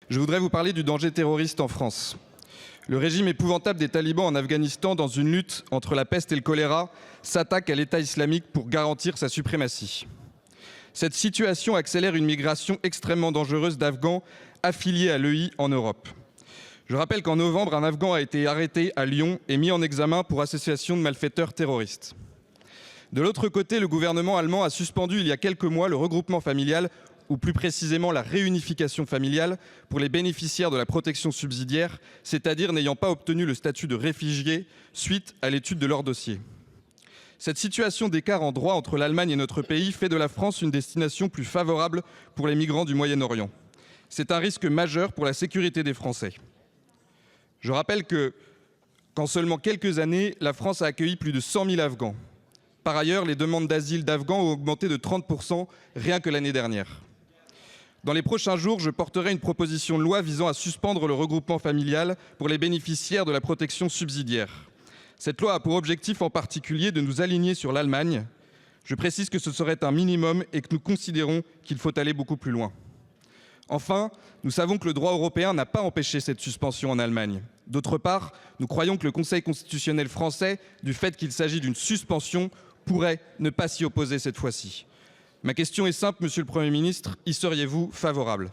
Je voudrais vous parler du danger terroriste en France. Le régime épouvantable des talibans en Afghanistan, dans une lutte entre la peste et le choléra, s'attaque à l'État islamique pour garantir sa suprématie. Cette situation accélère une migration extrêmement dangereuse d'Afghans affiliés à l'EI en Europe. Je rappelle qu'en novembre, un Afghan a été arrêté à Lyon et mis en examen pour association de malfaiteurs terroristes. De l'autre côté, le gouvernement allemand a suspendu il y a quelques mois le regroupement familial, ou plus précisément la réunification familiale, pour les bénéficiaires de la protection subsidiaire, c'est-à-dire n'ayant pas obtenu le statut de réfugié suite à l'étude de leur dossier. Cette situation d'écart en droit entre l'Allemagne et notre pays fait de la France une destination plus favorable pour les migrants du Moyen-Orient. C'est un risque majeur pour la sécurité des Français. Je rappelle qu'en seulement quelques années, la France a accueilli plus de 100 000 Afghans. Par ailleurs, les demandes d'asile d'Afghans ont augmenté de 30% rien que l'année dernière. Dans les prochains jours, je porterai une proposition de loi visant à suspendre le regroupement familial pour les bénéficiaires de la protection subsidiaire. Cette loi a pour objectif en particulier de nous aligner sur l'Allemagne. Je précise que ce serait un minimum et que nous considérons qu'il faut aller beaucoup plus loin. Enfin, nous savons que le droit européen n'a pas empêché cette suspension en Allemagne. D'autre part, nous croyons que le Conseil constitutionnel français, du fait qu'il s'agit d'une suspension, pourrait ne pas s'y opposer cette fois-ci. Ma question est simple, Monsieur le Premier ministre, y seriez-vous favorable ?